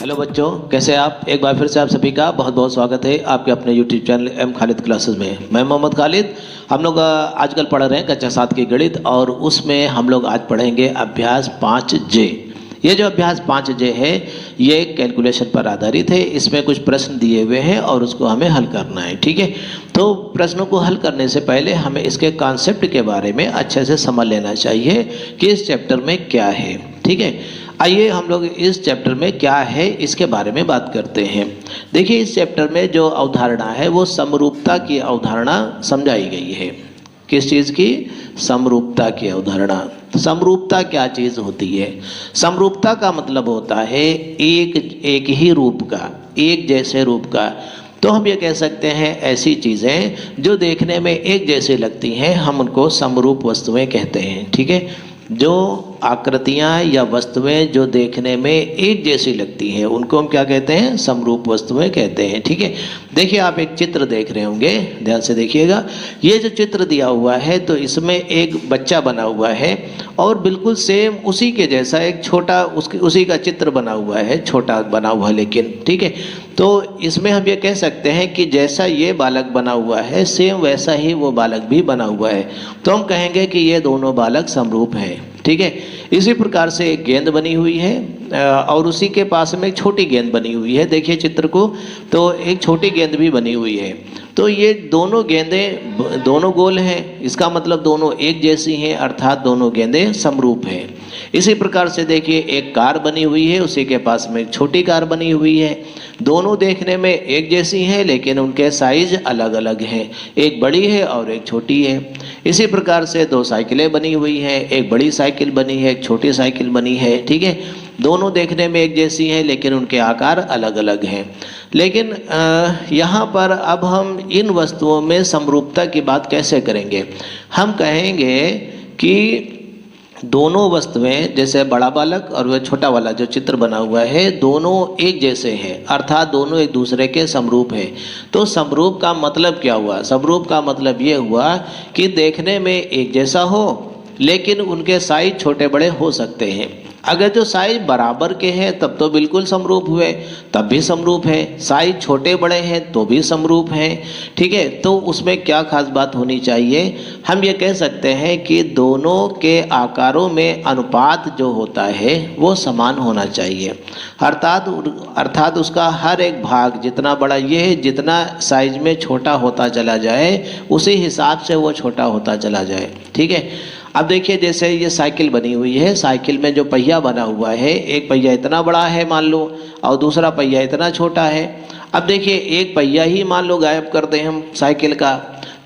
Hello बच्चों, कैसे आप? एक बार फिर से आप सभी का बहुत बहुत स्वागत है आपके अपने YouTube channel M Khalid classes में। मैं मोहम्मद खालिद। हम लोग आजकल पढ़ रहे हैं कक्षा 7 की गणित, और उसमें हम लोग आज पढ़ेंगे अभ्यास 5J। ये जो अभ्यास 5J है ये कैलकुलेशन पर आधारित है। इसमें कुछ प्रश्न दिए हुए हैं और उसको हमें हल करना है, ठीक है। तो प्रश्नों को हल करने से पहले हमें इसके कॉन्सेप्ट के बारे में अच्छे से समझ लेना चाहिए कि इस चैप्टर में क्या है, ठीक है। आइए हम लोग इस चैप्टर में क्या है इसके बारे में बात करते हैं। देखिए, इस चैप्टर में जो अवधारणा है वो समरूपता की अवधारणा समझाई गई है। किस चीज़ की? समरूपता की अवधारणा। समरूपता क्या चीज़ होती है? समरूपता का मतलब होता है एक ही रूप का, एक जैसे रूप का। तो हम ये कह सकते हैं ऐसी चीज़ें जो देखने में एक जैसी लगती हैं हम उनको समरूप वस्तुएं कहते हैं, ठीक है। जो आकृतियाँ या वस्तुएं जो देखने में एक जैसी लगती हैं उनको हम क्या कहते हैं? समरूप वस्तुएं कहते हैं, ठीक है। देखिए, आप एक चित्र देख रहे होंगे, ध्यान से देखिएगा। ये जो चित्र दिया हुआ है तो इसमें एक बच्चा बना हुआ है और बिल्कुल सेम उसी के जैसा एक छोटा उसी का चित्र बना हुआ है, छोटा बना हुआ है लेकिन, ठीक है। तो इसमें हम ये कह सकते हैं कि जैसा ये बालक बना हुआ है सेम वैसा ही वो बालक भी बना हुआ है। तो हम कहेंगे कि ये दोनों बालक समरूप हैं, ठीक है। इसी प्रकार से एक गेंद बनी हुई है और उसी के पास में एक छोटी गेंद बनी हुई है। देखिए चित्र को, तो एक छोटी गेंद भी बनी हुई है। तो ये दोनों गेंदें दोनों गोल हैं, इसका मतलब दोनों एक जैसी हैं, अर्थात दोनों गेंदें समरूप हैं। इसी प्रकार से देखिए, एक कार बनी हुई है, उसी के पास में एक छोटी कार बनी हुई है। दोनों देखने में एक जैसी हैं लेकिन उनके साइज अलग अलग हैं, एक बड़ी है और एक छोटी है। इसी प्रकार से दो साइकिलें बनी हुई हैं, एक बड़ी साइकिल बनी है, एक छोटी साइकिल बनी है, ठीक है। दोनों देखने में एक जैसी हैं लेकिन उनके आकार अलग अलग हैं। लेकिन यहाँ पर अब हम इन वस्तुओं में समरूपता की बात कैसे करेंगे? हम कहेंगे कि दोनों वस्तुएं, जैसे बड़ा बालक और वह छोटा वाला जो चित्र बना हुआ है, दोनों एक जैसे हैं, अर्थात दोनों एक दूसरे के समरूप हैं। तो समरूप का मतलब क्या हुआ? समरूप का मतलब ये हुआ कि देखने में एक जैसा हो लेकिन उनके साइज छोटे बड़े हो सकते हैं। अगर जो साइज बराबर के हैं तब तो बिल्कुल समरूप हुए, तब भी समरूप है। साइज छोटे बड़े हैं तो भी समरूप हैं, ठीक है। तो उसमें क्या खास बात होनी चाहिए? हम ये कह सकते हैं कि दोनों के आकारों में अनुपात जो होता है वो समान होना चाहिए। अर्थात उसका हर एक भाग जितना बड़ा ये है, जितना साइज में छोटा होता चला जाए उसी हिसाब से वो छोटा होता चला जाए, ठीक है। अब देखिए, जैसे ये साइकिल बनी हुई है, साइकिल में जो पहिया बना हुआ है, एक पहिया इतना बड़ा है मान लो और दूसरा पहिया इतना छोटा है। अब देखिए, एक पहिया ही मान लो गायब कर दें हम साइकिल का,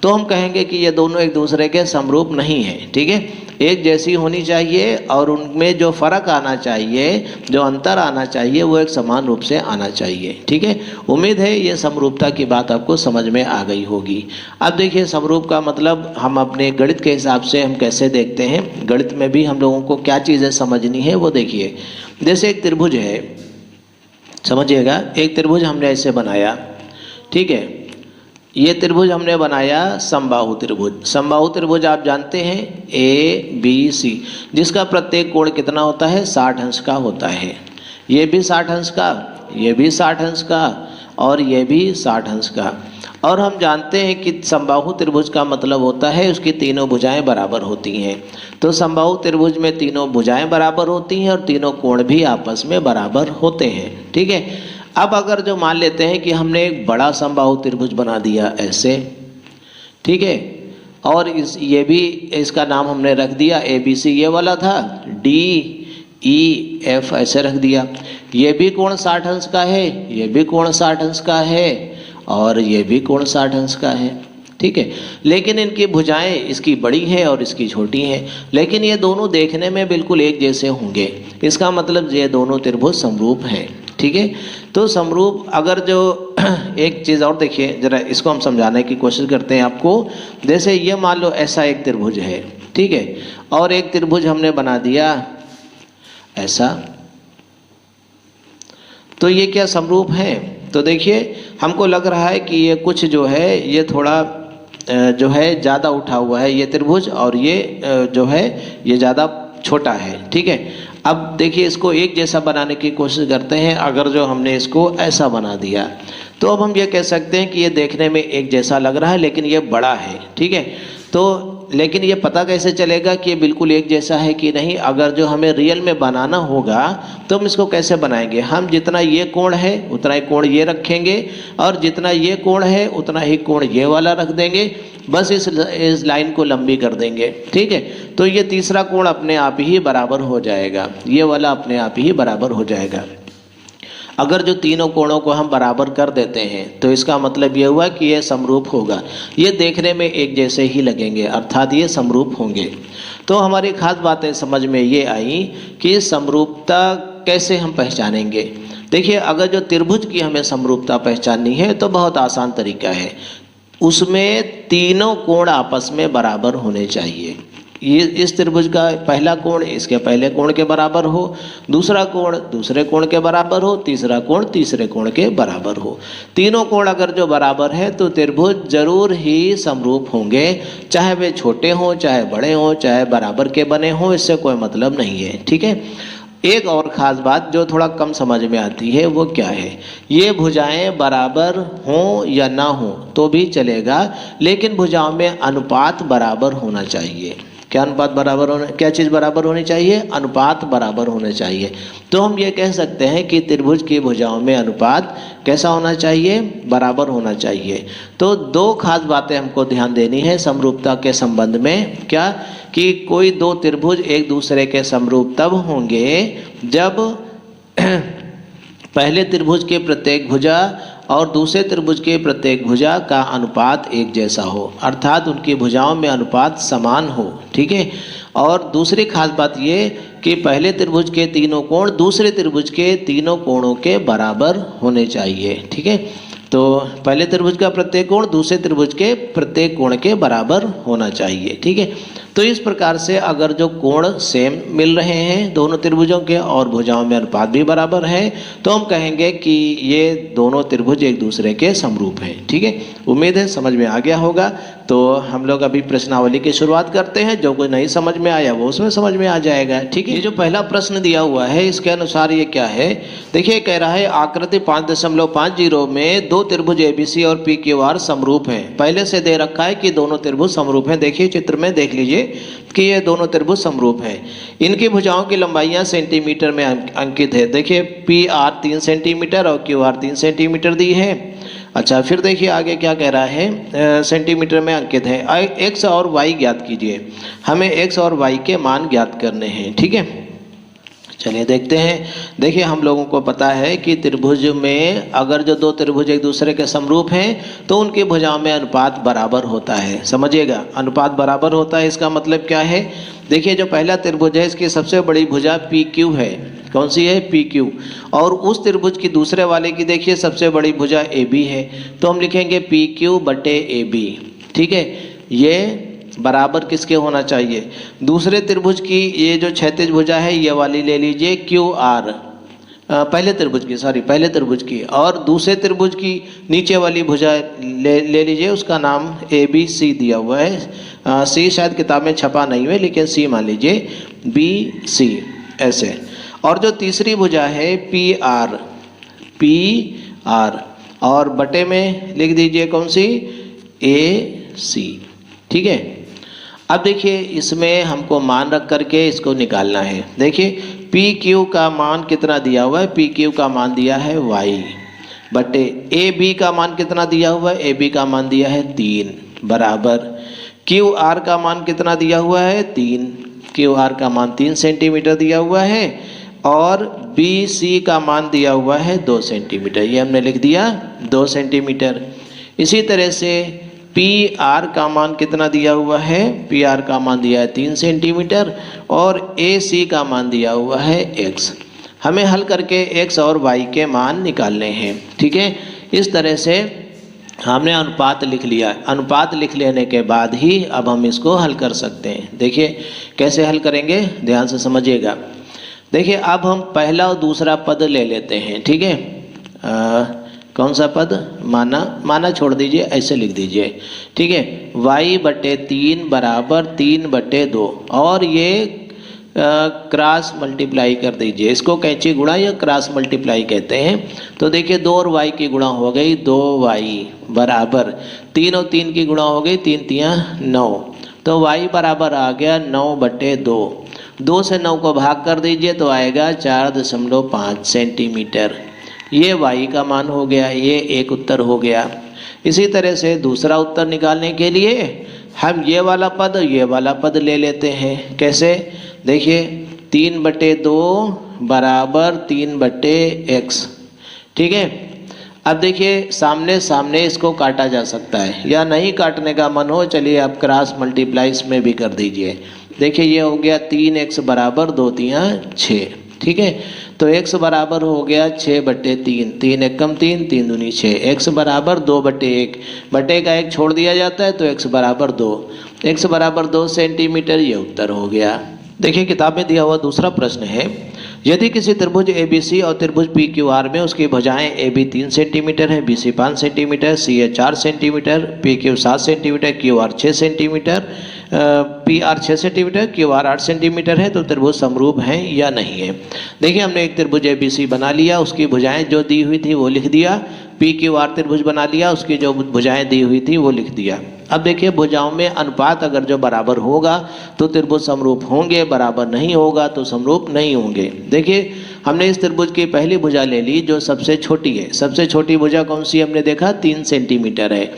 तो हम कहेंगे कि ये दोनों एक दूसरे के समरूप नहीं है, ठीक है। एक जैसी होनी चाहिए और उनमें जो फ़र्क आना चाहिए, जो अंतर आना चाहिए, वो एक समान रूप से आना चाहिए, ठीक है। उम्मीद है ये समरूपता की बात आपको समझ में आ गई होगी। अब देखिए, समरूप का मतलब हम अपने गणित के हिसाब से हम कैसे देखते हैं, गणित में भी हम लोगों को क्या चीज़ें समझनी है वो देखिए। जैसे एक त्रिभुज है, समझिएगा, एक त्रिभुज हमने ऐसे बनाया, ठीक है। ये त्रिभुज हमने बनाया समबाहु त्रिभुज। समबाहु त्रिभुज आप जानते हैं ABC, जिसका प्रत्येक कोण कितना होता है? 60 अंश का होता है। ये भी 60 अंश का, ये भी 60 अंश का और ये भी 60 अंश का। और हम जानते हैं कि समबाहु त्रिभुज का मतलब होता है उसकी तीनों भुजाएं बराबर होती हैं। तो समबाहु त्रिभुज में तीनों भुजाएं बराबर होती हैं और तीनों कोण भी आपस में बराबर होते हैं, ठीक है। अब अगर जो मान लेते हैं कि हमने एक बड़ा समबाहु त्रिभुज बना दिया ऐसे, ठीक है, और ये भी इसका नाम हमने रख दिया ABC, ये वाला था DEF ऐसे रख दिया। ये भी कोण 60 अंश का है, ये भी कोण 60 अंश का है और ये भी कोण 60 अंश का है, ठीक है। लेकिन इनकी भुजाएं, इसकी बड़ी है और इसकी छोटी हैं, लेकिन ये दोनों देखने में बिल्कुल एक जैसे होंगे। इसका मतलब ये दोनों त्रिभुज समरूप हैं, ठीक है। तो समरूप, अगर जो एक चीज़ और देखिए जरा, इसको हम समझाने की कोशिश करते हैं आपको। जैसे ये मान लो ऐसा एक त्रिभुज है, ठीक है, और एक त्रिभुज हमने बना दिया ऐसा, तो ये क्या समरूप है? तो देखिए, हमको लग रहा है कि ये कुछ जो है ये थोड़ा जो है ज़्यादा उठा हुआ है ये त्रिभुज, और ये जो है ये ज़्यादा छोटा है, ठीक है। अब देखिए इसको एक जैसा बनाने की कोशिश करते हैं। अगर जो हमने इसको ऐसा बना दिया तो अब हम ये कह सकते हैं कि ये देखने में एक जैसा लग रहा है लेकिन ये बड़ा है, ठीक है। तो लेकिन ये पता कैसे चलेगा कि ये बिल्कुल एक जैसा है कि नहीं? अगर जो हमें रियल में बनाना होगा तो हम इसको कैसे बनाएंगे? हम जितना ये कोण है उतना ही कोण ये रखेंगे और जितना ये कोण है उतना ही कोण ये वाला रख देंगे, बस इस लाइन को लंबी कर देंगे, ठीक है। तो ये तीसरा कोण अपने आप ही बराबर हो जाएगा, ये वाला अपने आप ही बराबर हो जाएगा। अगर जो तीनों कोणों को हम बराबर कर देते हैं तो इसका मतलब ये हुआ कि ये समरूप होगा, ये देखने में एक जैसे ही लगेंगे, अर्थात ये समरूप होंगे। तो हमारी खास बातें समझ में ये आई कि समरूपता कैसे हम पहचानेंगे। देखिए अगर जो त्रिभुज की हमें समरूपता पहचाननी है तो बहुत आसान तरीका है, उसमें तीनों कोण आपस में बराबर होने चाहिए। ये इस त्रिभुज का पहला कोण इसके पहले कोण के बराबर हो, दूसरा कोण दूसरे कोण के बराबर हो, तीसरा कोण तीसरे कोण के बराबर हो। तीनों कोण अगर जो बराबर है तो त्रिभुज जरूर ही समरूप होंगे, चाहे वे छोटे हों चाहे बड़े हों चाहे बराबर के बने हों, इससे कोई मतलब नहीं है, ठीक है। एक और ख़ास बात जो थोड़ा कम समझ में आती है वो क्या है, ये भुजाएं बराबर हों या ना हों तो भी चलेगा, लेकिन भुजाओं में अनुपात बराबर होना चाहिए। क्या अनुपात बराबर होने, क्या चीज़ बराबर होनी चाहिए? अनुपात बराबर होना चाहिए। तो हम ये कह सकते हैं कि त्रिभुज की भुजाओं में अनुपात कैसा होना चाहिए? बराबर होना चाहिए। तो दो खास बातें हमको ध्यान देनी है समरूपता के संबंध में। क्या? कि कोई दो त्रिभुज एक दूसरे के समरूप तब होंगे जब पहले त्रिभुज के प्रत्येक भुजा और दूसरे त्रिभुज के प्रत्येक भुजा का अनुपात एक जैसा हो, अर्थात उनकी भुजाओं में अनुपात समान हो, ठीक है। और दूसरी खास बात ये कि पहले त्रिभुज के तीनों कोण दूसरे त्रिभुज के तीनों कोणों के बराबर होने चाहिए, ठीक है। तो पहले त्रिभुज का प्रत्येक कोण दूसरे त्रिभुज के प्रत्येक कोण के बराबर होना चाहिए, ठीक है। तो इस प्रकार से अगर जो कोण सेम मिल रहे हैं दोनों त्रिभुजों के और भुजाओं में अनुपात भी बराबर है तो हम कहेंगे कि ये दोनों त्रिभुज एक दूसरे के समरूप हैं, ठीक है। उम्मीद है समझ में आ गया होगा। तो हम लोग अभी प्रश्नावली की शुरुआत करते हैं, जो कोई नहीं समझ में आया वो उसमें समझ में आ जाएगा, ठीक है। ये जो पहला प्रश्न दिया हुआ है इसके अनुसार ये क्या है, देखिए कह रहा है आकृति 5.50 में दो त्रिभुज ABC और PQR समरूप हैं। पहले से दे रखा है कि दोनों त्रिभुज समरूप हैं, देखिए चित्र में देख लीजिए कि ये दोनों त्रिभुज समरूप हैं। इनकी भुजाओं की लंबाइयाँ सेंटीमीटर में अंकित है, देखिए PR 3 सेंटीमीटर और QR 3 सेंटीमीटर दी है। अच्छा फिर देखिए आगे क्या कह रहा है, सेंटीमीटर में अंकित है। x और y ज्ञात कीजिए, हमें x और y के मान ज्ञात करने हैं, ठीक है। चलिए देखते हैं। देखिए हम लोगों को पता है कि त्रिभुज में अगर जो दो त्रिभुज एक दूसरे के समरूप हैं तो उनकी भुजाओं में अनुपात बराबर होता है, समझिएगा अनुपात बराबर होता है। इसका मतलब क्या है, देखिए जो पहला त्रिभुज है इसकी सबसे बड़ी भुजा PQ है, कौन सी है? PQ। और उस त्रिभुज की दूसरे वाले की देखिए सबसे बड़ी भुजा AB है, तो हम लिखेंगे PQ बटे AB, ठीक है। ये बराबर किसके होना चाहिए? दूसरे त्रिभुज की ये जो क्षैतिज भुजा है ये वाली ले लीजिए QR, पहले त्रिभुज की, और दूसरे त्रिभुज की नीचे वाली भुजा ले लीजिए, उसका नाम ABC दिया हुआ है। C शायद किताब में छपा नहीं है लेकिन C मान लीजिए, BC ऐसे। और जो तीसरी भुजा है PR और बटे में लिख दीजिए कौन सी? AC, ठीक है। अब देखिए इसमें हमको मान रख करके इसको निकालना है। देखिए PQ का मान कितना दिया हुआ है? PQ का मान दिया है y बटे AB का मान कितना दिया हुआ है? AB का मान दिया है 3 बराबर QR का मान कितना दिया हुआ है? 3। QR का मान 3 सेंटीमीटर दिया हुआ है और BC का मान दिया हुआ है 2 सेंटीमीटर, ये हमने लिख दिया 2 सेंटीमीटर। इसी तरह से PR का मान कितना दिया हुआ है? PR का मान दिया है 3 सेंटीमीटर और AC का मान दिया हुआ है x। हमें हल करके x और y के मान निकालने हैं, ठीक है। इस तरह से हमने अनुपात लिख लिया। अनुपात लिख लेने के बाद ही अब हम इसको हल कर सकते हैं। देखिए कैसे हल करेंगे, ध्यान से समझिएगा। देखिए अब हम पहला और दूसरा पद ले लेते हैं, ठीक है। कौन सा पद? माना छोड़ दीजिए, ऐसे लिख दीजिए, ठीक है। y बटे 3 बराबर 3 बटे 2 और ये क्रॉस मल्टीप्लाई कर दीजिए। इसको कैंची गुणा या क्रॉस मल्टीप्लाई कहते हैं। तो देखिए 2 और y की गुणा हो गई 2y बराबर 3 और 3 की गुणा हो गई 3 तियाँ 9। तो y बराबर आ गया 9/2। 2 से 9 को भाग कर दीजिए तो आएगा 4.5 सेंटीमीटर। ये y का मान हो गया, ये एक उत्तर हो गया। इसी तरह से दूसरा उत्तर निकालने के लिए हम ये वाला पद ले लेते हैं। कैसे? देखिए 3/2 बराबर 3/x। ठीक है। अब देखिए सामने सामने इसको काटा जा सकता है या नहीं काटने का मन हो, चलिए आप क्रॉस मल्टीप्लाइज में भी कर दीजिए। देखिए ये हो गया 3x बराबर 2 तियाँ 6। ठीक है। तो x बराबर हो गया 6/3। 3 एकम 3, 3 दूनी 6। x बराबर 2/1। बटे का 1 छोड़ दिया जाता है तो x बराबर 2। x बराबर 2 सेंटीमीटर, ये उत्तर हो गया। देखिए किताब में दिया हुआ दूसरा प्रश्न है, यदि किसी त्रिभुज ABC और त्रिभुज PQR में उसकी भुजाएं AB 3 सेंटीमीटर है, BC 5 centimetre, CA 4 centimetre, PQ 7 centimetre, QR 6 centimetre, PR 6 centimetre, QR 8 centimetre है, तो त्रिभुज समरूप हैं या नहीं है। देखिए हमने एक त्रिभुज ABC बना लिया, उसकी भुजाएं जो दी हुई थी वो लिख दिया। PQR त्रिभुज बना लिया, उसकी जो भुजाएं दी हुई थी वो लिख दिया। अब देखिए भुजाओं में अनुपात अगर जो बराबर होगा तो त्रिभुज समरूप होंगे, बराबर नहीं होगा तो समरूप नहीं होंगे। देखिए हमने इस त्रिभुज की पहली भुजा ले ली जो सबसे छोटी है। सबसे छोटी भुजा कौन सी हमने देखा? 3 सेंटीमीटर है।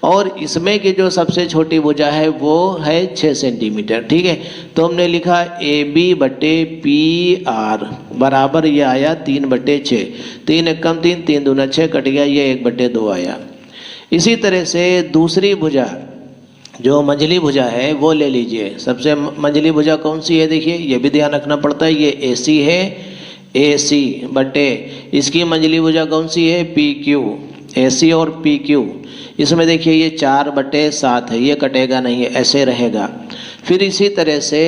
और इसमें की जो सबसे छोटी भुजा है वो है 6 सेंटीमीटर। ठीक है। तो हमने लिखा AB/PR बराबर ये आया 3/6। 3 एकम 3, 3 दूना 6 कट गया, ये 1/2 आया। इसी तरह से दूसरी भुजा जो मंझली भुजा है वो ले लीजिए। सबसे मंझली भुजा कौन सी है? देखिए ये भी ध्यान रखना पड़ता है, ये AC है, AC बटे इसकी मंझली भुजा कौन सी है? PQ। AC और PQ, इसमें देखिए ये 4/7 है, ये कटेगा नहीं है, ऐसे रहेगा। फिर इसी तरह से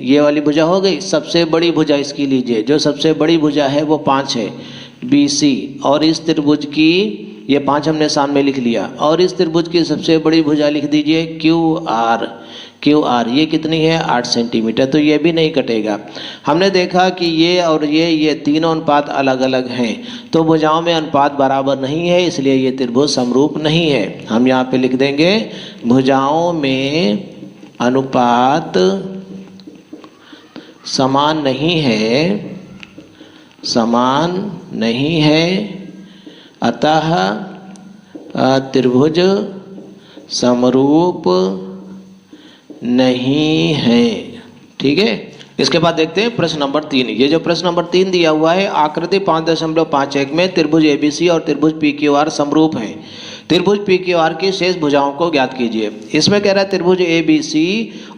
ये वाली भुजा हो गई। सबसे बड़ी भुजा इसकी लीजिए, जो सबसे बड़ी भुजा है वो 5 है, BC। और इस त्रिभुज की ये 5 हमने सामने लिख लिया। और इस त्रिभुज की सबसे बड़ी भुजा लिख दीजिए QR। QR ये कितनी है? 8 सेंटीमीटर। तो ये भी नहीं कटेगा। हमने देखा कि ये और ये तीनों अनुपात अलग अलग हैं, तो भुजाओं में अनुपात बराबर नहीं है, इसलिए ये त्रिभुज समरूप नहीं है। हम यहाँ पे लिख देंगे भुजाओं में अनुपात समान नहीं है, समान नहीं है, अतः त्रिभुज समरूप नहीं है। ठीक है। इसके बाद देखते हैं प्रश्न नंबर 3। ये जो प्रश्न नंबर 3 दिया हुआ है, आकृति 5.51 में त्रिभुज ABC और त्रिभुज PQR समरूप हैं। त्रिभुज PQR की शेष भुजाओं को ज्ञात कीजिए। इसमें कह रहा है त्रिभुज ABC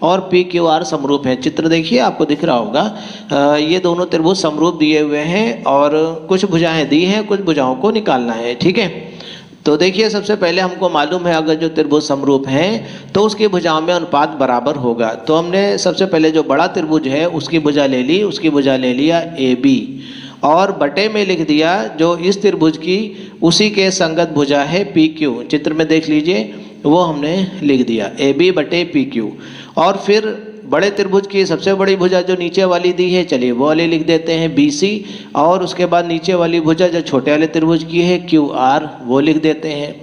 और PQR समरूप हैं। चित्र देखिए आपको दिख रहा होगा। ये दोनों त्रिभुज समरूप दिए हुए हैं और कुछ भुजाएं दी हैं, कुछ भुजाओं को निकालना है। ठीक है। तो देखिए सबसे पहले हमको मालूम है अगर जो त्रिभुज समरूप हैं तो उसकी भुजाओं में अनुपात बराबर होगा। तो हमने सबसे पहले जो बड़ा त्रिभुज है उसकी भुजा ले ली, उसकी भुजा ले लिया AB और बटे में लिख दिया जो इस त्रिभुज की उसी के संगत भुजा है PQ। चित्र में देख लीजिए वो हमने लिख दिया AB/PQ। और फिर बड़े त्रिभुज की सबसे बड़ी भुजा जो नीचे वाली दी है, चलिए वो वाली लिख देते हैं BC। और उसके बाद नीचे वाली भुजा जो छोटे वाले त्रिभुज की है QR, वो लिख देते हैं।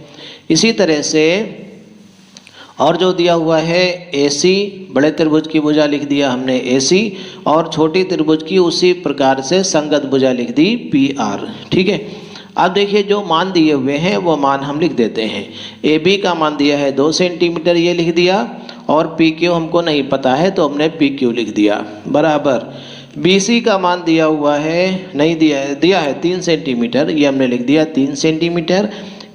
इसी तरह से और जो दिया हुआ है AC, बड़े त्रिभुज की भुजा लिख दिया हमने AC और छोटी त्रिभुज की उसी प्रकार से संगत भुजा लिख दी PR। ठीक है। अब देखिए जो मान दिए हुए हैं वो मान हम लिख देते हैं। AB का मान दिया है 2 सेंटीमीटर, ये लिख दिया। और PQ हमको नहीं पता है तो हमने PQ लिख दिया बराबर। BC का मान दिया हुआ है, नहीं दिया है 3 सेंटीमीटर, ये हमने लिख दिया 3 सेंटीमीटर।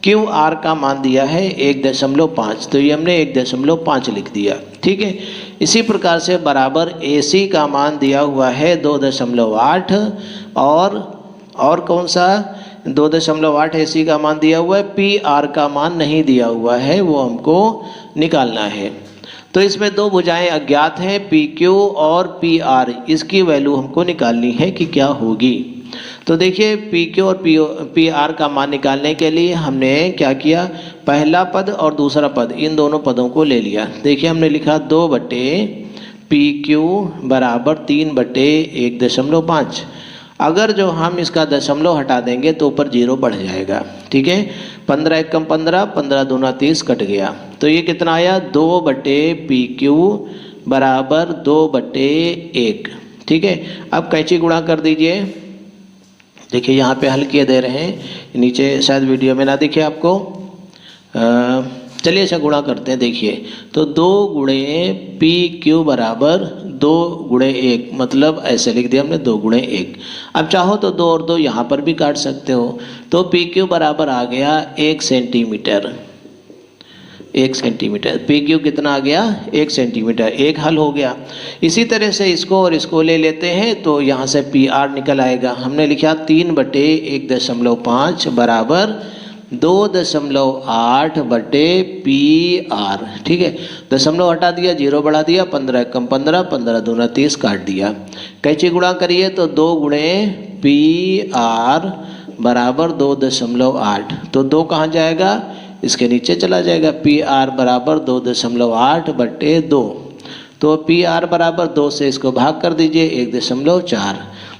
QR का मान दिया है 1.5, तो ये हमने 1.5 लिख दिया। ठीक है। इसी प्रकार से बराबर AC का मान दिया हुआ है 2.8 और कौन सा 2.8 AC का मान दिया हुआ है। PR का मान नहीं दिया हुआ है, वो हमको निकालना है। तो इसमें दो भुजाएं अज्ञात हैं PQ और PR, इसकी वैल्यू हमको निकालनी है कि क्या होगी। तो देखिए PQ और PR का मान निकालने के लिए हमने क्या किया, पहला पद और दूसरा पद इन दोनों पदों को ले लिया। देखिए हमने लिखा 2/3 पी क्यू बराबर 3/1.5। अगर जो हम इसका दशमलव हटा देंगे तो ऊपर 0 बढ़ जाएगा, ठीक है। 15 एकम 15, 15 दूना 30 कट गया, तो ये कितना आया 2/PQ बराबर 2/1, ठीक है। अब कैंची गुणा कर दीजिए। देखिए यहाँ पे हल किए दे रहे हैं, नीचे शायद वीडियो में ना दिखे आपको। चलिए अच्छा गुणा करते हैं। देखिए तो 2 गुणे पी क्यू बराबर 2 गुणे 1, मतलब ऐसे लिख दिया हमने 2 गुणे 1। अब चाहो तो 2 और 2 यहाँ पर भी काट सकते हो। तो पी क्यू बराबर आ गया 1 सेंटीमीटर। 1 सेंटीमीटर पी क्यू कितना आ गया 1 सेंटीमीटर। एक हल हो गया। इसी तरह से इसको और इसको ले लेते हैं तो यहाँ से पी आर निकल आएगा। हमने लिखा 3/1.5 बराबर 2.8/PR, ठीक है। दशमलव हटा दिया, 0 बढ़ा दिया, 15 एकम 15, 15 दूना 30 काट दिया। कैंची गुणा करिए तो 2 गुणे PR बराबर 2.8, तो 2 कहाँ जाएगा, इसके नीचे चला जाएगा। PR बराबर 2.8/2, तो PR बराबर 2 से इसको भाग कर दीजिए 1.4,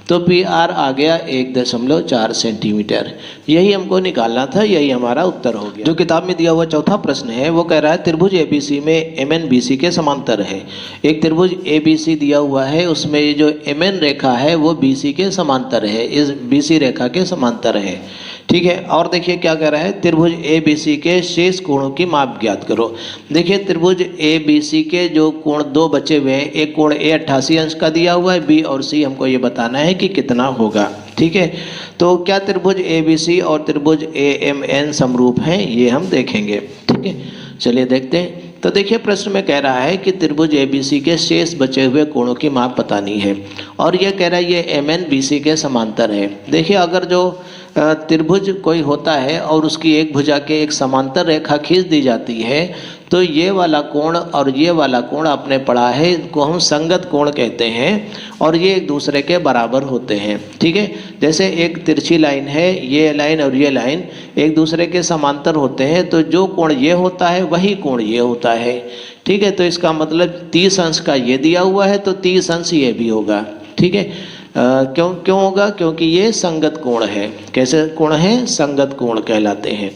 तो PR आ गया 1.4 सेंटीमीटर। यही हमको निकालना था, यही हमारा उत्तर हो गया। जो किताब में दिया हुआ चौथा प्रश्न है वो कह रहा है त्रिभुज ABC में MNBC के समांतर है। एक त्रिभुज ABC दिया हुआ है, उसमें ये जो MN रेखा है वो BC के समांतर है, इस BC रेखा के समांतर है, ठीक है। और देखिए क्या कह रहा है, त्रिभुज ABC के शेष कोणों की माप ज्ञात करो। देखिए त्रिभुज ABC के जो कोण 2 बचे हुए हैं, एक कोण A 88 अंश का दिया हुआ है, B और C हमको ये बताना है कि कितना होगा, ठीक है। तो क्या त्रिभुज ABC और त्रिभुज AMN समरूप हैं, ये हम देखेंगे, ठीक है। चलिए देखते हैं। तो देखिए प्रश्न में कह रहा है कि त्रिभुज ABC के शेष बचे हुए कोणों की माप बतानी है, और यह कह रहा है ये MNBC के समांतर है। देखिए अगर जो त्रिभुज कोई होता है और उसकी एक भुजा के एक समांतर रेखा खींच दी जाती है, तो ये वाला कोण और ये वाला कोण आपने पढ़ा है, इनको हम संगत कोण कहते हैं, और ये एक दूसरे के बराबर होते हैं, ठीक है। जैसे एक तिरछी लाइन है, ये लाइन और ये लाइन एक दूसरे के समांतर होते हैं, तो जो कोण ये होता है वही कोण ये होता है, ठीक है। तो इसका मतलब 30 अंश का ये दिया हुआ है तो 30 अंश ये भी होगा, ठीक है। क्यों होगा, क्योंकि ये संगत कोण है। कैसे कोण है, संगत कोण कहलाते हैं।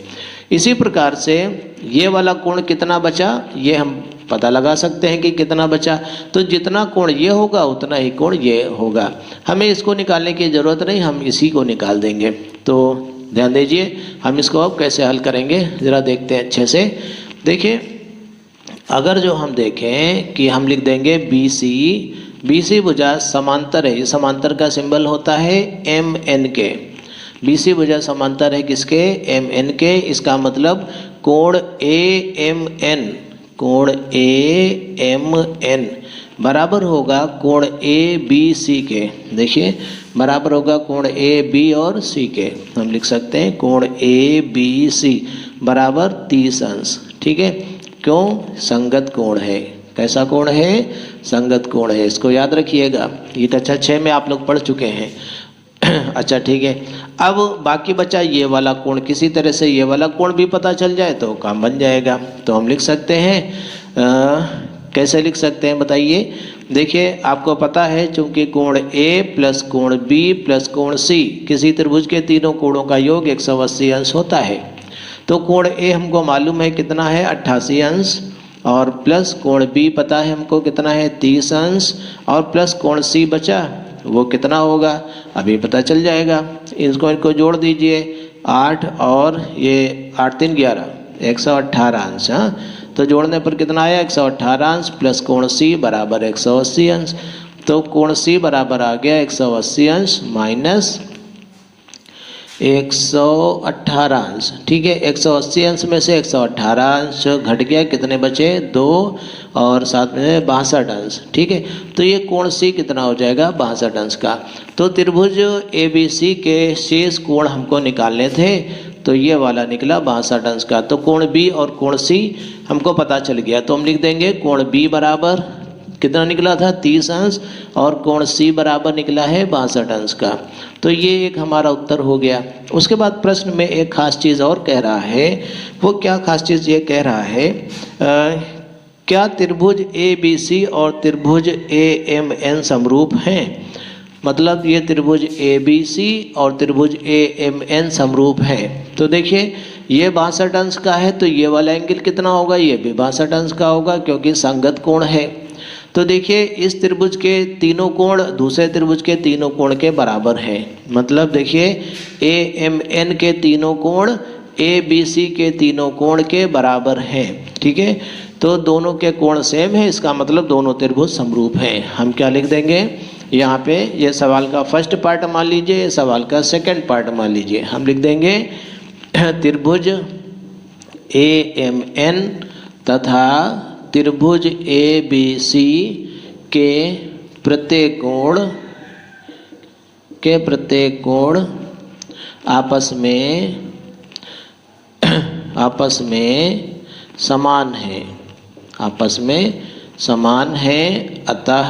इसी प्रकार से ये वाला कोण कितना बचा, ये हम पता लगा सकते हैं कि कितना बचा, तो जितना कोण ये होगा उतना ही कोण ये होगा। हमें इसको निकालने की ज़रूरत नहीं, हम इसी को निकाल देंगे। तो ध्यान दीजिए हम इसको अब कैसे हल करेंगे, ज़रा देखते हैं अच्छे से। देखिए अगर जो हम देखें कि हम लिख देंगे BC भुजा समांतर है, ये समांतर का सिंबल होता है MN के। BC भुजा समांतर है किसके, MN के। इसका मतलब कोण AMN, कोण AMN बराबर होगा कोण ABC के। देखिए बराबर होगा कोण AB और C के। हम लिख सकते हैं कोण ABC बराबर 30 अंश, ठीक है। क्यों, संगत कोण है। कैसा कोण है, संगत कोण है, इसको याद रखिएगा। ये कक्षा 6 में आप लोग पढ़ चुके हैं। अच्छा ठीक है। अब बाकी बचा ये वाला कोण, किसी तरह से ये वाला कोण भी पता चल जाए तो काम बन जाएगा। तो हम लिख सकते हैं कैसे लिख सकते हैं बताइए। देखिए आपको पता है चूंकि कोण A प्लस कोण B प्लस कोण C किसी त्रिभुज के तीनों कोणों का योग 180 अंश होता है। तो कोण A हमको मालूम है कितना है 88 अंश, और प्लस कोण B पता है हमको कितना है 30 अंश, और प्लस कोण C बचा वो कितना होगा अभी पता चल जाएगा। इनको जोड़ दीजिए 8 और ये 8 3 11 118 अंश। हाँ तो जोड़ने पर कितना आया 118 अंश प्लस कोण C बराबर 180 अंश। तो कोण C बराबर आ गया 180 अंश माइनस 118 अंश, ठीक है। 180 अंश में से 118 अंश घट गया, कितने बचे 2 और साथ में 62 अंश, ठीक है। तो ये कोण C कितना हो जाएगा 62 अंश का। तो त्रिभुज ABC के शेष कोण हमको निकालने थे, तो ये वाला निकला 62 अंश का। तो कोण B और कोण C हमको पता चल गया, तो हम लिख देंगे कोण B बराबर कितना निकला था 30 अंश, और कोण C बराबर निकला है 62 अंश का। तो ये एक हमारा उत्तर हो गया। उसके बाद प्रश्न में एक खास चीज़ और कह रहा है। वो क्या खास चीज़ ये कह रहा है क्या त्रिभुज ए बी सी और त्रिभुज ए एम एन समरूप हैं? मतलब ये त्रिभुज ए बी सी और त्रिभुज ए एम एन समरूप हैं। तो देखिए ये 62 अंश का है तो ये वाला एंगल कितना होगा? ये भी 62 अंश का होगा क्योंकि संगत कोण है। तो देखिए इस त्रिभुज के तीनों कोण दूसरे त्रिभुज के तीनों कोण के बराबर हैं। मतलब देखिए ए एम एन के तीनों कोण ए बी सी के तीनों कोण के बराबर हैं। ठीक है, तो दोनों के कोण सेम है, इसका मतलब दोनों त्रिभुज समरूप हैं। हम क्या लिख देंगे यहाँ पे? ये सवाल का फर्स्ट पार्ट मान लीजिए, ये सवाल का सेकंड पार्ट मान लीजिए। हम लिख देंगे त्रिभुज ए एम एन तथा त्रिभुज ए बी सी के प्रत्येक कोण आपस में समान है, अतः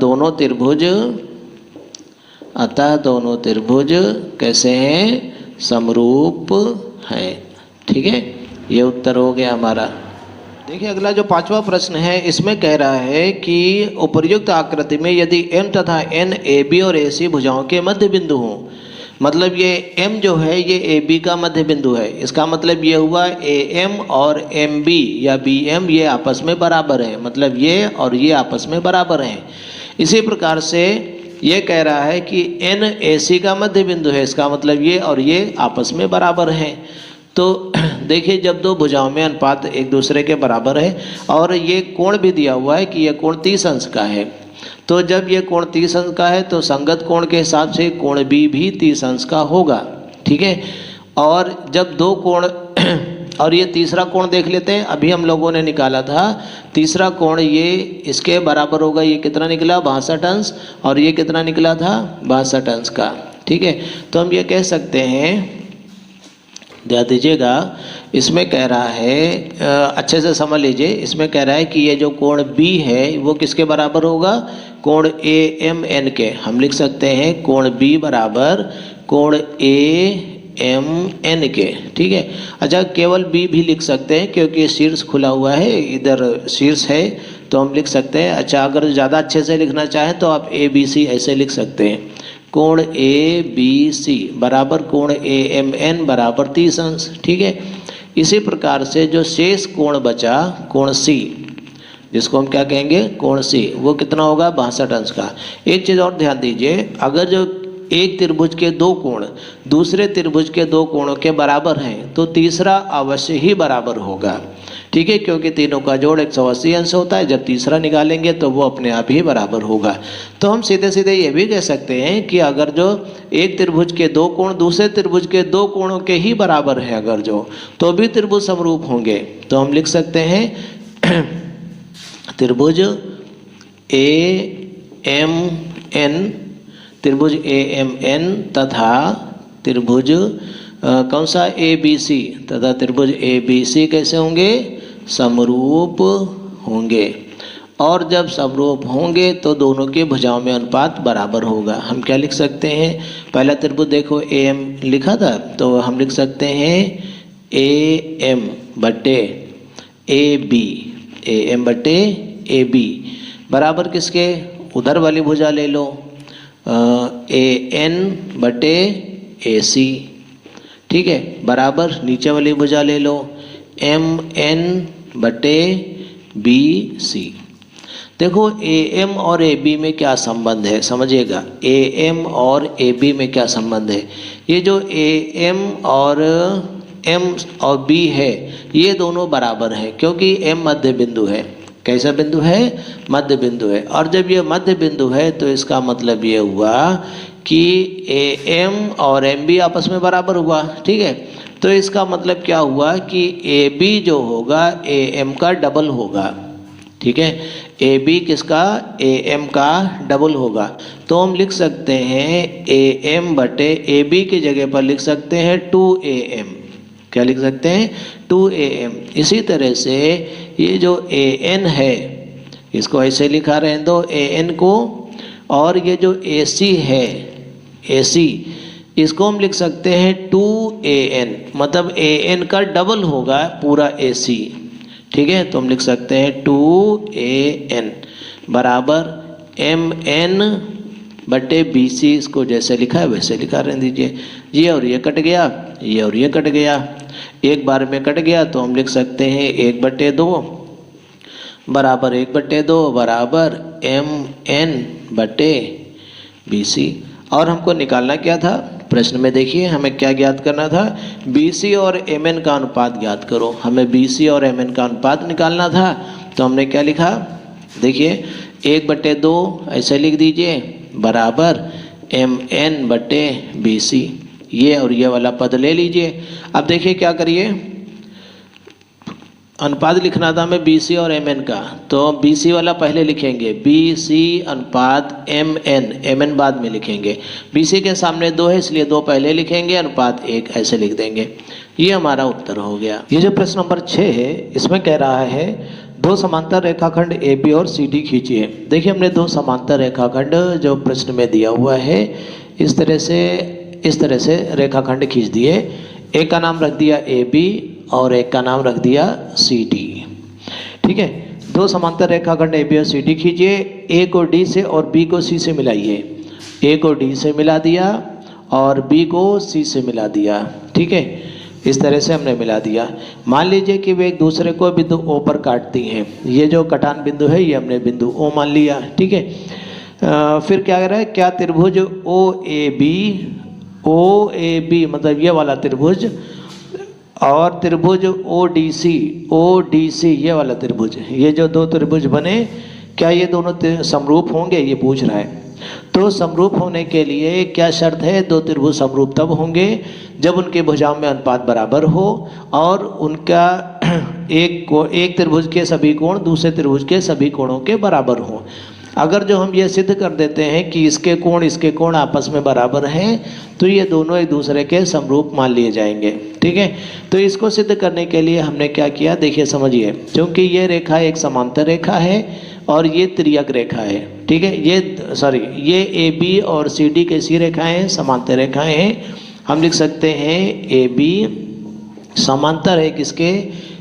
दोनों त्रिभुज कैसे हैं? समरूप हैं। ठीक है, ये उत्तर हो गया हमारा। देखिए अगला जो 5वां प्रश्न है इसमें कह रहा है कि उपर्युक्त आकृति में यदि m तथा n ए बी और ए सी भुजाओं के मध्य बिंदु हों, मतलब ये m जो है ये ए बी का मध्य बिंदु है, इसका मतलब ये हुआ ए एम और एम बी या बी एम ये आपस में बराबर है, मतलब ये और ये आपस में बराबर हैं। इसी प्रकार से ये कह रहा है कि n ए सी का मध्य बिंदु है, इसका मतलब ये और ये आपस में बराबर हैं। तो देखिए जब दो भुजाओं में अनुपात एक दूसरे के बराबर है और ये कोण भी दिया हुआ है कि ये कोण 30 अंश का है, तो जब ये कोण 30 अंश का है तो संगत कोण के हिसाब से कोण भी 30 अंश का होगा। ठीक है, और जब दो कोण और ये तीसरा कोण देख लेते हैं, अभी हम लोगों ने निकाला था तीसरा कोण ये इसके बराबर होगा। ये कितना निकला? 62 अंश, और ये कितना निकला था? 62 अंश का। ठीक है, तो हम ये कह सकते हैं, ध्यान दीजिएगा, इसमें कह रहा है अच्छे से समझ लीजिए, इसमें कह रहा है कि ये जो कोण B है वो किसके बराबर होगा? कोण ए एम एन के। हम लिख सकते हैं कोण B बराबर कोण ए एम एन के। ठीक है, अच्छा केवल B भी लिख सकते हैं क्योंकि शीर्ष खुला हुआ है, इधर शीर्ष है तो हम लिख सकते हैं। अच्छा अगर ज़्यादा अच्छे से लिखना चाहें तो आप ए बी सी ऐसे लिख सकते हैं, कोण ए बी सी बराबर कोण ए एम एन बराबर 30 अंश। ठीक है, इसी प्रकार से जो शेष कोण बचा कोण सी, जिसको हम क्या कहेंगे? कोण सी, वो कितना होगा? 62 अंश का। एक चीज़ और ध्यान दीजिए, अगर जो एक त्रिभुज के दो कोण दूसरे त्रिभुज के दो कोणों के बराबर हैं तो तीसरा अवश्य ही बराबर होगा। ठीक है, क्योंकि तीनों का जोड़ 180 अंश होता है, जब तीसरा निकालेंगे तो वो अपने आप ही बराबर होगा। तो हम सीधे सीधे ये भी कह सकते हैं कि अगर जो एक त्रिभुज के दो कोण दूसरे त्रिभुज के दो कोणों के ही बराबर है अगर जो, तो भी त्रिभुज समरूप होंगे। तो हम लिख सकते हैं त्रिभुज ए एम एन, त्रिभुज ए एम एन तथा त्रिभुज कौन सा? ए बी सी, तथा त्रिभुज ए बी सी कैसे होंगे? समरूप होंगे। और जब समरूप होंगे तो दोनों के भुजाओं में अनुपात बराबर होगा। हम क्या लिख सकते हैं? पहला त्रिभुज देखो ए एम लिखा था, तो हम लिख सकते हैं ए एम बटे ए बी, ए एम बटे ए बी बराबर किसके? उधर वाली भुजा ले लो, ए एन बटे ए सी। ठीक है, बराबर नीचे वाली भुजा ले लो, एम एन बटे बी सी। देखो ए एम और ए बी में क्या संबंध है समझिएगा, ए एम और ए बी में क्या संबंध है। ये जो ए एम और एम और बी है ये दोनों बराबर हैं क्योंकि एम मध्य बिंदु है। कैसा बिंदु है? मध्य बिंदु है। और जब ये मध्य बिंदु है तो इसका मतलब ये हुआ कि ए एम और एम बी आपस में बराबर हुआ। ठीक है, तो इसका मतलब क्या हुआ कि ए बी जो होगा ए एम का डबल होगा। ठीक है, ए बी किसका? ए एम का डबल होगा। तो हम लिख सकते हैं ए एम बटे ए बी की जगह पर लिख सकते हैं 2am। क्या लिख सकते हैं? 2am। इसी तरह से ये जो ए एन है इसको ऐसे लिखा रहने दो ए एन को, और ये जो ए सी है ए सी इसको हम लिख सकते हैं 2an, मतलब ए एन का डबल होगा पूरा ए सी। ठीक है, तो हम लिख सकते हैं 2AN बराबर MN/BC। इसको जैसे लिखा है वैसे लिखा रहने दीजिए। ये और ये कट गया, ये और ये कट गया, एक बार में कट गया, तो हम लिख सकते हैं 1/2 बराबर 1/2 बराबर MN/BC। और हमको निकालना क्या था प्रश्न में, देखिए हमें क्या ज्ञात करना था, BC और MN का अनुपात ज्ञात करो। हमें BC और MN का अनुपात निकालना था, तो हमने क्या लिखा, देखिए 1/2 ऐसे लिख दीजिए बराबर MN/BC। ये और ये वाला पद ले लीजिए। अब देखिए क्या करिए, अनुपात लिखना था हमें BC और MN का, तो BC वाला पहले लिखेंगे, BC अनुपात MN बाद में लिखेंगे। BC के सामने 2 है इसलिए 2 पहले लिखेंगे, अनुपात 1 ऐसे लिख देंगे। ये हमारा उत्तर हो गया। ये जो प्रश्न नंबर 6 है इसमें कह रहा है 2 समांतर रेखाखंड AB और CD खींचिए। देखिए हमने 2 समांतर रेखाखंड जो प्रश्न में दिया हुआ है इस तरह से रेखाखंड खींच दिए। एक का नाम रख दिया AB और एक का नाम रख दिया CD। ठीक है, 2 समांतर रेखाखंड AB और CD खींचिए। A को D से और B को C से मिलाइए। A को D से मिला दिया और B को C से मिला दिया। ठीक है, इस तरह से हमने मिला दिया। मान लीजिए कि वे एक दूसरे को बिंदु O पर काटती हैं। ये जो कटान बिंदु है ये हमने बिंदु O मान लिया। ठीक है, फिर क्या कह रहा है, क्या त्रिभुज OAB मतलब ये वाला त्रिभुज और त्रिभुज ODC ये वाला त्रिभुज, ये जो 2 त्रिभुज बने क्या ये दोनों समरूप होंगे, ये पूछ रहा है। तो समरूप होने के लिए क्या शर्त है, 2 त्रिभुज समरूप तब होंगे जब उनके भुजाओं में अनुपात बराबर हो और उनका एक त्रिभुज के सभी कोण दूसरे त्रिभुज के सभी कोणों के बराबर हो। अगर जो हम ये सिद्ध कर देते हैं कि इसके कोण आपस में बराबर हैं तो ये दोनों एक दूसरे के समरूप मान लिए जाएंगे। ठीक है, तो इसको सिद्ध करने के लिए हमने क्या किया, देखिए समझिए, क्योंकि ये रेखा एक समांतर रेखा है और ये तिर्यक रेखा है। ठीक है, ये AB और CD कैसी रेखाएं हैं, समांतर रेखाएं हैं। हम लिख सकते हैं AB समांतर है किसके,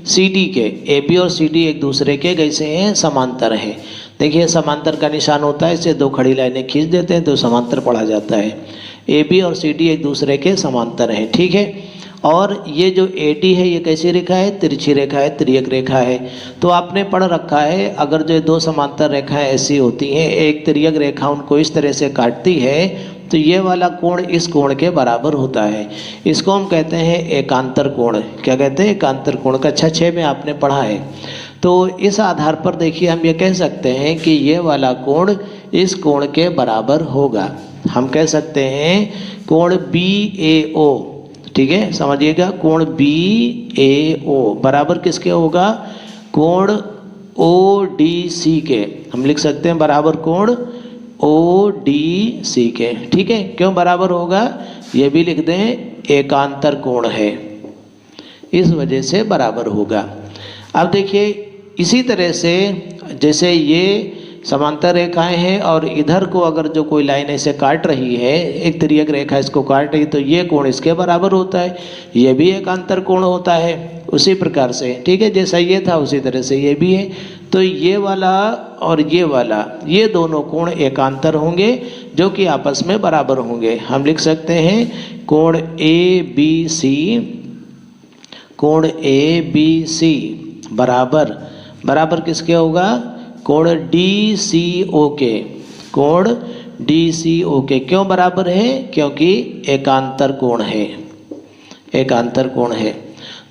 CD के। AB और CD एक दूसरे के कैसे हैं, समांतर हैं। देखिए समांतर का निशान होता है, इसे 2 खड़ी लाइनें खींच देते हैं तो समांतर पढ़ा जाता है। AB और CD एक दूसरे के समांतर हैं। ठीक है, और ये जो AD है ये कैसी रेखा है, तिरछी रेखा है, तिर्यक रेखा है। तो आपने पढ़ रखा है अगर जो 2 समांतर रेखाएं ऐसी होती हैं, एक तिर्यक रेखा उनको इस तरह से काटती है तो ये वाला कोण इस कोण के बराबर होता है। इसको हम कहते हैं एकांतर कोण। क्या कहते हैं, एकांतर कोण। कक्षा 6 में आपने पढ़ा है। तो इस आधार पर देखिए हम ये कह सकते हैं कि ये वाला कोण इस कोण के बराबर होगा। हम कह सकते हैं कोण BAO। ठीक है, समझिएगा, कोण BAO बराबर किसके होगा, कोण ODC के। हम लिख सकते हैं बराबर कोण ODC के। ठीक है, क्यों बराबर होगा, ये भी लिख दें, एकांतर कोण है, इस वजह से बराबर होगा। अब देखिए इसी तरह से जैसे ये समांतर रेखाएं हैं और इधर को अगर जो कोई लाइन ऐसे काट रही है, एक तिर्यक रेखा इसको काट रही, तो ये कोण इसके बराबर होता है, ये भी एकांतर कोण होता है उसी प्रकार से। ठीक है, जैसा ये था उसी तरह से ये भी है। तो ये वाला और ये वाला, ये दोनों कोण एकांतर होंगे जो कि आपस में बराबर होंगे। हम लिख सकते हैं कोण ABC बराबर किसके होगा, कोण DCO के। कोण DCO के क्यों बराबर है, क्योंकि एकांतर कोण है, एकांतर कोण है।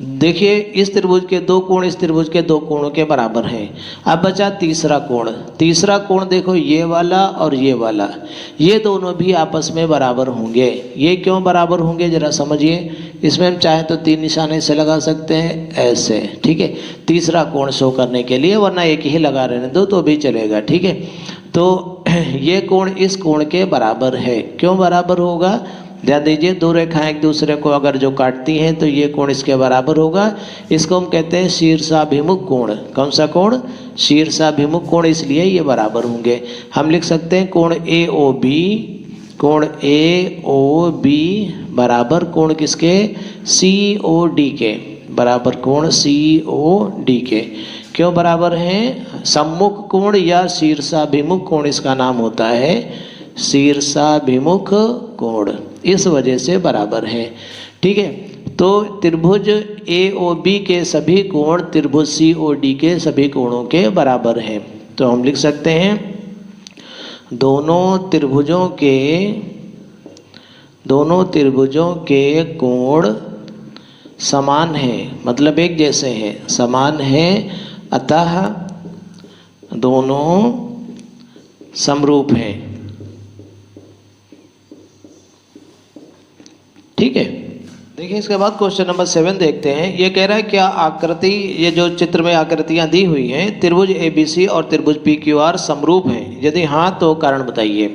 देखिए इस त्रिभुज के 2 कोण इस त्रिभुज के 2 कोणों के बराबर हैं। अब बचा तीसरा कोण। तीसरा कोण देखो ये वाला और ये वाला, ये दोनों भी आपस में बराबर होंगे। ये क्यों बराबर होंगे जरा समझिए। इसमें हम चाहें तो 3 निशान ऐसे लगा सकते हैं, ऐसे। ठीक है, तीसरा कोण शो करने के लिए, वरना एक ही लगा रहने दो तो भी चलेगा। ठीक है, तो ये कोण इस कोण के बराबर है। क्यों बराबर होगा, ध्यान दीजिए, 2 रेखाएं एक दूसरे को अगर जो काटती हैं तो ये कोण इसके बराबर होगा। इसको हम कहते हैं शीर्षाभिमुख कोण। कौन सा कोण, शीर्षाभिमुख कोण, इसलिए ये बराबर होंगे। हम लिख सकते हैं कोण AOB बराबर कोण किसके, COD के। बराबर कोण COD के। क्यों बराबर हैं? सम्मुख कोण या शीर्षाभिमुख कोण इसका नाम होता है, शीर्षाभिमुख कोण, इस वजह से बराबर है। ठीक है, तो त्रिभुज AOB के सभी कोण त्रिभुज COD के सभी कोणों के बराबर हैं। तो हम लिख सकते हैं दोनों त्रिभुजों के कोण समान हैं, मतलब एक जैसे हैं, समान हैं, अतः दोनों समरूप हैं। ठीक है, देखिए इसके बाद क्वेश्चन नंबर 7 देखते हैं। ये कह रहा है क्या आकृति, ये जो चित्र में आकृतियां दी हुई हैं, त्रिभुज ABC और त्रिभुज PQR समरूप हैं? यदि हाँ तो कारण बताइए।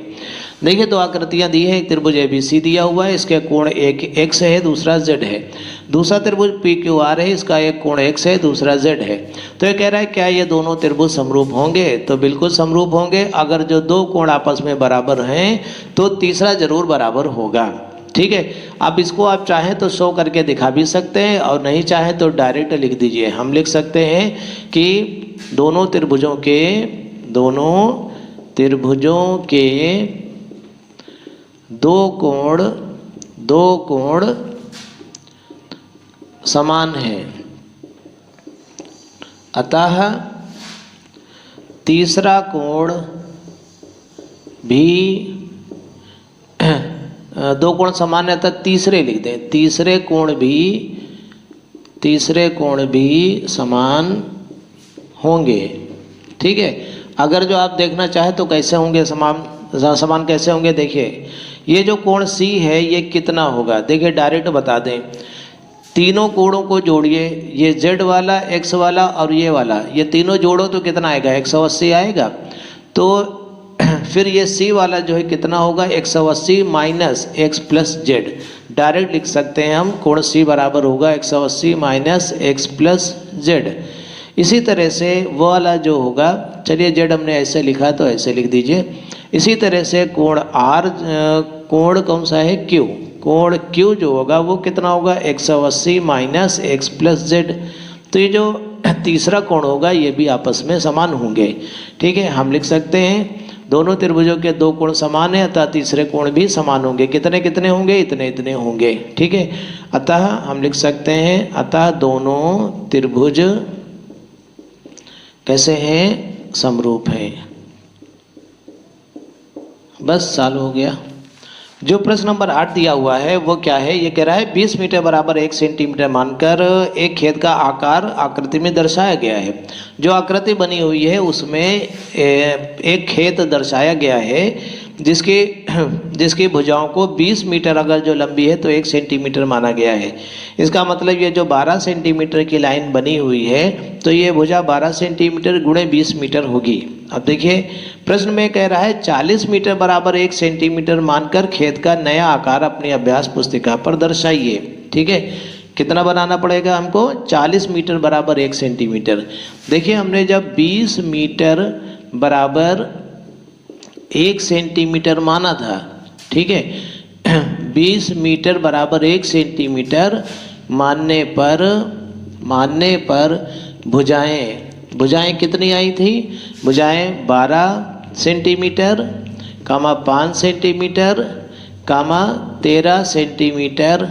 देखिए दो आकृतियां दी है, एक त्रिभुज ABC दिया हुआ है, इसके कोण एक x है, दूसरा z है। दूसरा त्रिभुज PQR है, इसका एक कोण x है, दूसरा z है। तो ये कह रहा है क्या ये दोनों त्रिभुज समरूप होंगे? तो बिल्कुल समरूप होंगे। अगर जो दो कोण आपस में बराबर हैं तो तीसरा जरूर बराबर होगा। ठीक है, अब इसको आप चाहें तो शो करके दिखा भी सकते हैं और नहीं चाहें तो डायरेक्ट लिख दीजिए। हम लिख सकते हैं कि दोनों त्रिभुजों के दो कोण समान हैं, अतः तीसरा कोण भी दो कोण समान है, अतः तीसरे लिख दें, तीसरे कोण भी समान होंगे। ठीक है, अगर जो आप देखना चाहे तो कैसे होंगे समान कैसे होंगे? देखिए ये जो कोण C है ये कितना होगा? देखिए डायरेक्ट बता दें, तीनों कोणों को जोड़िए, ये Z वाला, X वाला और ये वाला, ये तीनों जोड़ो तो कितना आएगा? 180 आएगा। तो फिर ये C वाला जो है कितना होगा? 180 minus x plus Z. Direct लिख सकते हैं हम, कोण C बराबर होगा 180 माइनस x प्लस जेड। इसी तरह से वो वाला जो होगा, चलिए Z हमने ऐसे लिखा तो ऐसे लिख दीजिए। इसी तरह से कोण R, कोण कौन सा है? Q। कोण Q जो होगा वो कितना होगा? 180 माइनस x प्लस जेड। तो ये जो तीसरा कोण होगा ये भी आपस में समान होंगे। ठीक है, हम लिख सकते हैं दोनों त्रिभुजों के दो कोण समान है, अतः तीसरे कोण भी समान होंगे। कितने कितने होंगे? इतने इतने होंगे। ठीक है, अतः हम लिख सकते हैं, अतः दोनों त्रिभुज कैसे हैं? समरूप हैं। बस चालू हो गया। जो प्रश्न नंबर 8 दिया हुआ है वो क्या है? ये कह रहा है 20 मीटर बराबर 1 सेंटीमीटर मानकर एक खेत का आकार आकृति में दर्शाया गया है। जो आकृति बनी हुई है उसमें एक खेत दर्शाया गया है जिसकी भुजाओं को 20 मीटर अगर जो लंबी है तो 1 सेंटीमीटर माना गया है। इसका मतलब ये जो 12 सेंटीमीटर की लाइन बनी हुई है तो ये भुजा 12 सेंटीमीटर गुणे 20 मीटर होगी। अब देखिए प्रश्न में कह रहा है 40 मीटर बराबर 1 सेंटीमीटर मानकर खेत का नया आकार अपनी अभ्यास पुस्तिका पर दर्शाइए। ठीक है, कितना बनाना पड़ेगा हमको? 40 मीटर बराबर 1 सेंटीमीटर। देखिए हमने जब 20 मीटर बराबर 1 सेंटीमीटर माना था, ठीक है, 20 मीटर बराबर 1 सेंटीमीटर मानने पर भुजाएं कितनी आई थी? भुजाएं 12 सेंटीमीटर, 5 सेंटीमीटर, 13 सेंटीमीटर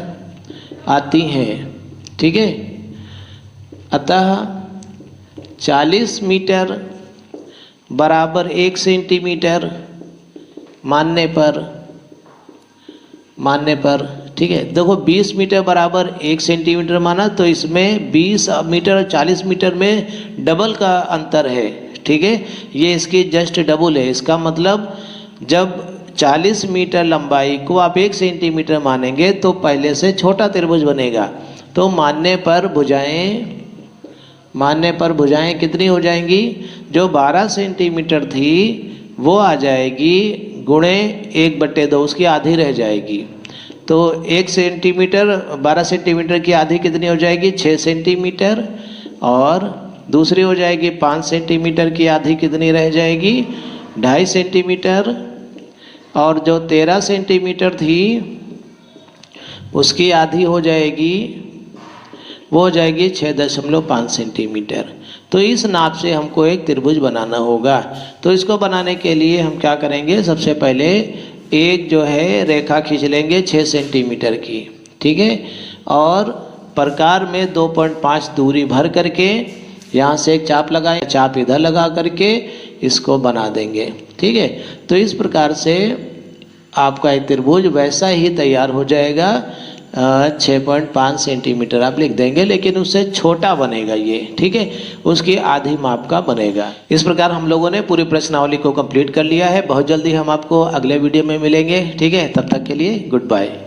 आती हैं। ठीक है, अतः 40 मीटर बराबर 1 सेंटीमीटर मानने पर ठीक है। देखो 20 मीटर बराबर 1 सेंटीमीटर माना तो इसमें 20 मीटर और 40 मीटर में डबल का अंतर है। ठीक है, ये इसकी जस्ट डबल है। इसका मतलब जब 40 मीटर लंबाई को आप 1 सेंटीमीटर मानेंगे तो पहले से छोटा त्रिभुज बनेगा। तो मानने पर भुजाएं कितनी हो जाएंगी? जो 12 सेंटीमीटर थी वो आ जाएगी गुणे 1/2, उसकी आधी रह जाएगी। तो 1 सेंटीमीटर 12 सेंटीमीटर की आधी कितनी हो जाएगी? 6 सेंटीमीटर। और दूसरी हो जाएगी 5 सेंटीमीटर की आधी कितनी रह जाएगी? 2.5 सेंटीमीटर। और जो 13 सेंटीमीटर थी उसकी आधी हो जाएगी वो हो जाएगी 6.5 सेंटीमीटर। तो इस नाप से हमको एक त्रिभुज बनाना होगा। तो इसको बनाने के लिए हम क्या करेंगे, सबसे पहले एक जो है रेखा खींच लेंगे 6 सेंटीमीटर की, ठीक है। और प्रकार में 2.5 दूरी भर करके यहाँ से एक चाप लगाएं, चाप इधर लगा करके इसको बना देंगे, ठीक है। तो इस प्रकार से आपका एक त्रिभुज वैसा ही तैयार हो जाएगा। 6.5 सेंटीमीटर आप लिख देंगे, लेकिन उससे छोटा बनेगा ये, ठीक है, उसकी आधी माप का बनेगा। इस प्रकार हम लोगों ने पूरी प्रश्नावली को कंप्लीट कर लिया है। बहुत जल्दी हम आपको अगले वीडियो में मिलेंगे, ठीक है। तब तक के लिए गुड बाय।